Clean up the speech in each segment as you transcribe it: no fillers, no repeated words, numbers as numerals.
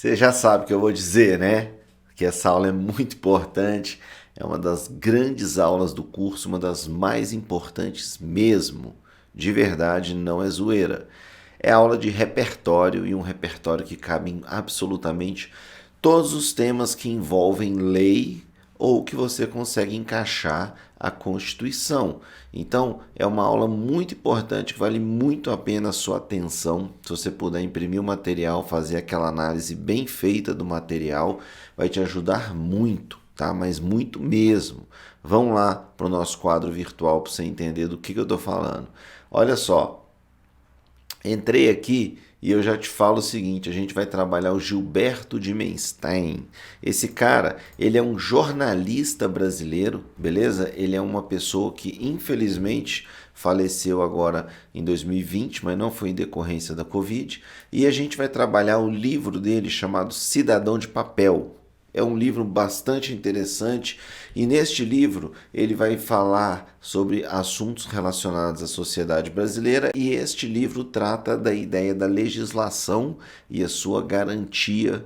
Você já sabe o que eu vou dizer, né? Que essa aula é muito importante, é uma das grandes aulas do curso, uma das mais importantes mesmo. De verdade, não é zoeira. É aula de repertório e um repertório que cabe em absolutamente todos os temas que envolvem lei ou que você consegue encaixar a Constituição. Então, é uma aula muito importante, que vale muito a pena a sua atenção. Se você puder imprimir o material, fazer aquela análise bem feita do material, vai te ajudar muito, tá? Mas muito mesmo. Vamos lá para o nosso quadro virtual para você entender do que eu estou falando. Olha só, entrei aqui e eu já te falo o seguinte, a gente vai trabalhar o Gilberto de Menstein. Esse cara, ele é um jornalista brasileiro, beleza? Ele é uma pessoa que infelizmente faleceu agora em 2020, mas não foi em decorrência da Covid. E a gente vai trabalhar o livro dele chamado Cidadão de Papel. É um livro bastante interessante e neste livro ele vai falar sobre assuntos relacionados à sociedade brasileira e este livro trata da ideia da legislação e a sua garantia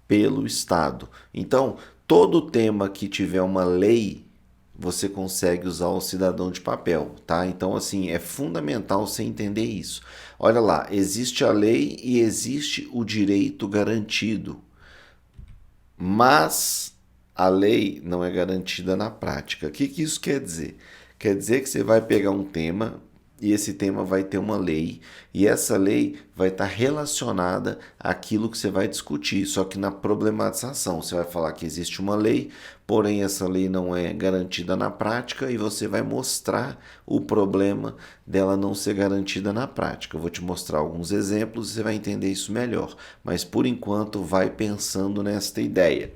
pelo Estado. Então, todo tema que tiver uma lei, você consegue usar o cidadão de papel, tá? Então, assim, é fundamental você entender isso. Olha lá, existe a lei e existe o direito garantido. Mas a lei não é garantida na prática. O que isso quer dizer? Quer dizer que você vai pegar um tema e esse tema vai ter uma lei e essa lei vai estar relacionada àquilo que você vai discutir. Só que na problematização você vai falar que existe uma lei, porém essa lei não é garantida na prática e você vai mostrar o problema dela não ser garantida na prática. Eu vou te mostrar alguns exemplos e você vai entender isso melhor. Mas por enquanto vai pensando nesta ideia.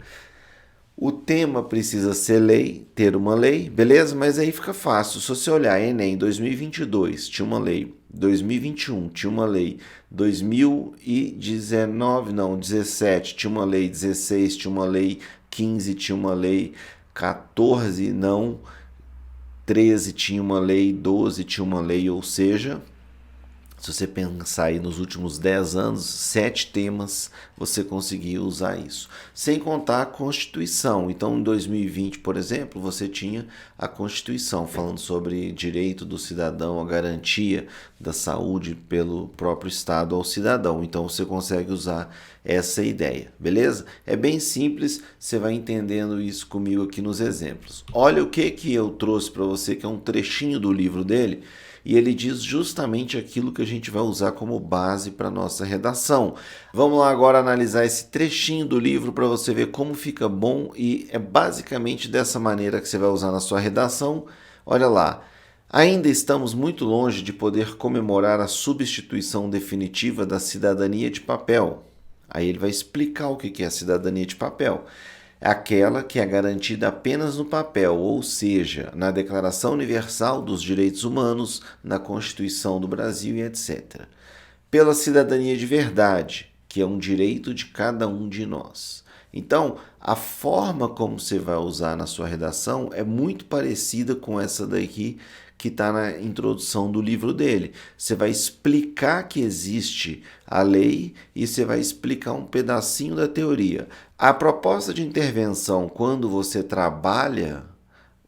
O tema precisa ser lei, ter uma lei, beleza? Mas aí fica fácil. Se você olhar Enem 2022 tinha uma lei, 2021 tinha uma lei, 2019 não, 17 tinha uma lei, 16 tinha uma lei, 15 tinha uma lei, 14 não, 13 tinha uma lei, 12 tinha uma lei, ou seja, se você pensar aí nos últimos 10 anos, 7 temas você conseguiu usar isso. Sem contar a Constituição. Então, em 2020, por exemplo, você tinha a Constituição falando sobre direito do cidadão, a garantia da saúde pelo próprio Estado ao cidadão. Então, você consegue usar essa ideia, beleza? É bem simples, você vai entendendo isso comigo aqui nos exemplos. Olha o que eu trouxe para você, que é um trechinho do livro dele, e ele diz justamente aquilo que a gente vai usar como base para a nossa redação. Vamos lá agora analisar esse trechinho do livro para você ver como fica bom e é basicamente dessa maneira que você vai usar na sua redação. Olha lá. Ainda estamos muito longe de poder comemorar a substituição definitiva da cidadania de papel. Aí ele vai explicar o que é a cidadania de papel. É aquela que é garantida apenas no papel, ou seja, na Declaração Universal dos Direitos Humanos, na Constituição do Brasil e etc. Pela cidadania de verdade, que é um direito de cada um de nós. Então, a forma como você vai usar na sua redação é muito parecida com essa daqui que está na introdução do livro dele. Você vai explicar que existe a lei e você vai explicar um pedacinho da teoria. A proposta de intervenção, quando você trabalha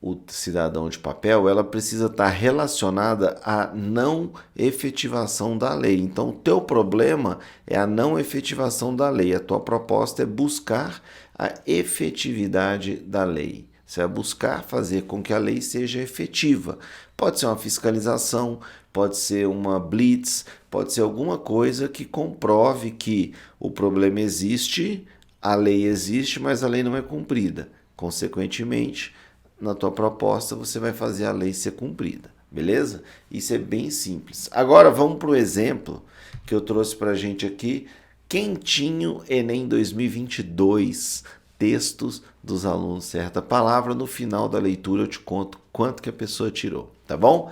o cidadão de papel, ela precisa estar relacionada à não efetivação da lei. Então, o teu problema é a não efetivação da lei. A tua proposta é buscar a efetividade da lei. Você vai buscar fazer com que a lei seja efetiva. Pode ser uma fiscalização, pode ser uma blitz, pode ser alguma coisa que comprove que o problema existe, a lei existe, mas a lei não é cumprida. Consequentemente, na tua proposta você vai fazer a lei ser cumprida, beleza? Isso é bem simples. Agora vamos para o exemplo que eu trouxe para a gente aqui, quentinho, Enem 2022, textos dos alunos certa palavra. No final da leitura eu te conto quanto que a pessoa tirou, tá bom?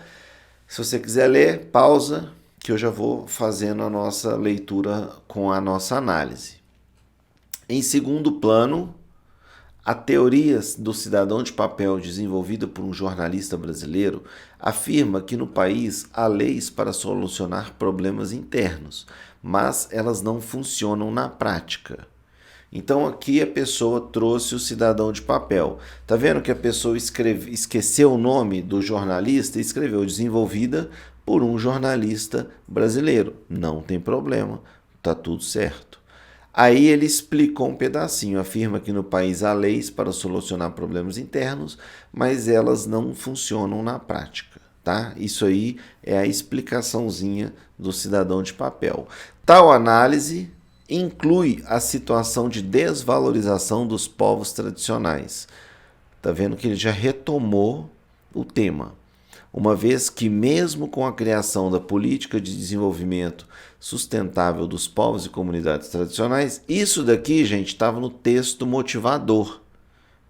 Se você quiser ler, pausa, que eu já vou fazendo a nossa leitura com a nossa análise. Em segundo plano, a teoria do cidadão de papel, desenvolvida por um jornalista brasileiro, afirma que no país há leis para solucionar problemas internos, mas elas não funcionam na prática. Então aqui a pessoa trouxe o cidadão de papel. Tá vendo que a pessoa esqueceu o nome do jornalista e escreveu desenvolvida por um jornalista brasileiro. Não tem problema, tá tudo certo. Aí ele explicou um pedacinho, afirma que no país há leis para solucionar problemas internos, mas elas não funcionam na prática, tá? Isso aí é a explicaçãozinha do cidadão de papel. Tal análise inclui a situação de desvalorização dos povos tradicionais. Tá vendo que ele já retomou o tema. Uma vez que, mesmo com a criação da política de desenvolvimento sustentável dos povos e comunidades tradicionais, isso daqui, gente, estava no texto motivador.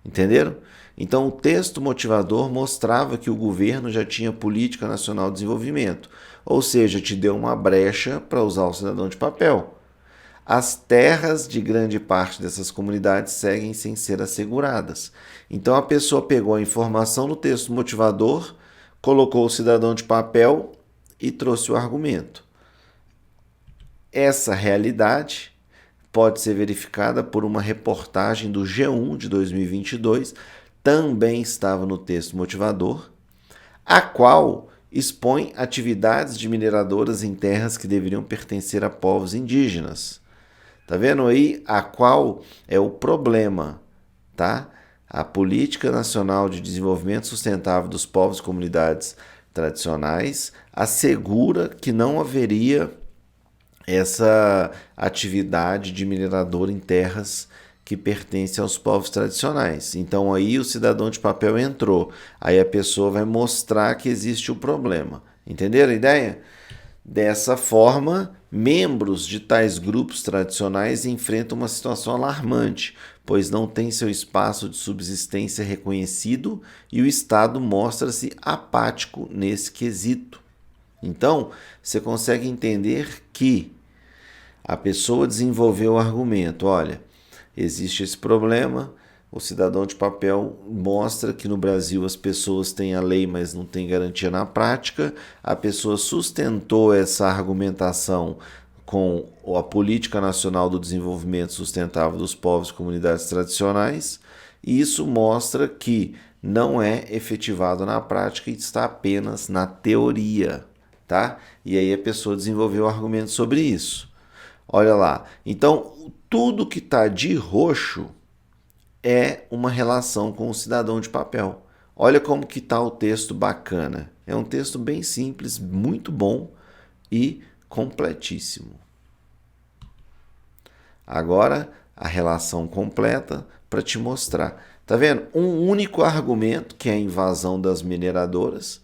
Entenderam? Então, o texto motivador mostrava que o governo já tinha política nacional de desenvolvimento, ou seja, te deu uma brecha para usar o cidadão de papel. As terras de grande parte dessas comunidades seguem sem ser asseguradas. Então, a pessoa pegou a informação no texto motivador, colocou o cidadão de papel e trouxe o argumento. Essa realidade pode ser verificada por uma reportagem do G1 de 2022, também estava no texto motivador, a qual expõe atividades de mineradoras em terras que deveriam pertencer a povos indígenas. Tá vendo aí a qual é o problema, tá? A Política Nacional de Desenvolvimento Sustentável dos Povos e Comunidades Tradicionais assegura que não haveria essa atividade de minerador em terras que pertencem aos povos tradicionais. Então aí o cidadão de papel entrou. Aí a pessoa vai mostrar que existe o problema. Entenderam a ideia? Dessa forma, membros de tais grupos tradicionais enfrentam uma situação alarmante, pois não têm seu espaço de subsistência reconhecido e o Estado mostra-se apático nesse quesito. Então, você consegue entender que a pessoa desenvolveu o argumento, olha, existe esse problema, o cidadão de papel mostra que no Brasil as pessoas têm a lei, mas não têm garantia na prática. A pessoa sustentou essa argumentação com a Política Nacional do Desenvolvimento Sustentável dos Povos e Comunidades Tradicionais, e isso mostra que não é efetivado na prática e está apenas na teoria, tá? E aí a pessoa desenvolveu um argumento sobre isso. Olha lá, então tudo que está de roxo é uma relação com o cidadão de papel. Olha como que está o texto bacana. É um texto bem simples, muito bom e completíssimo. Agora, a relação completa para te mostrar. Tá vendo? Um único argumento, que é a invasão das mineradoras,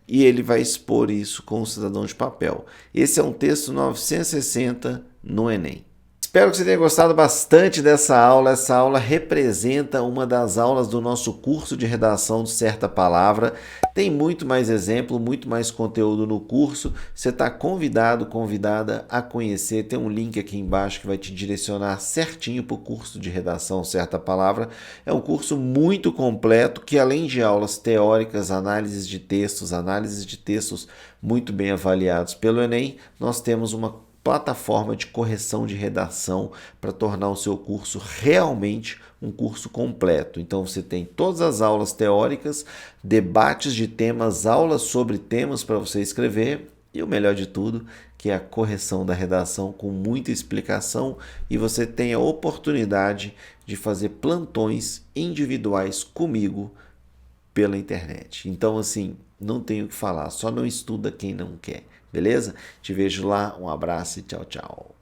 e ele vai expor isso com o cidadão de papel. Esse é um texto 960 no Enem. Espero que você tenha gostado bastante dessa aula. Essa aula representa uma das aulas do nosso curso de redação do Certa Palavra. Tem muito mais exemplo, muito mais conteúdo no curso. Você está convidado, convidada a conhecer. Tem um link aqui embaixo que vai te direcionar certinho para o curso de redação Certa Palavra. É um curso muito completo que, além de aulas teóricas, análises de textos muito bem avaliados pelo Enem, nós temos uma plataforma de correção de redação para tornar o seu curso realmente um curso completo. Então você tem todas as aulas teóricas, debates de temas, aulas sobre temas para você escrever e o melhor de tudo, que é a correção da redação com muita explicação, e você tem a oportunidade de fazer plantões individuais comigo pela internet. Então assim, não tenho o que falar, só não estuda quem não quer. Beleza? Te vejo lá, um abraço e tchau, tchau.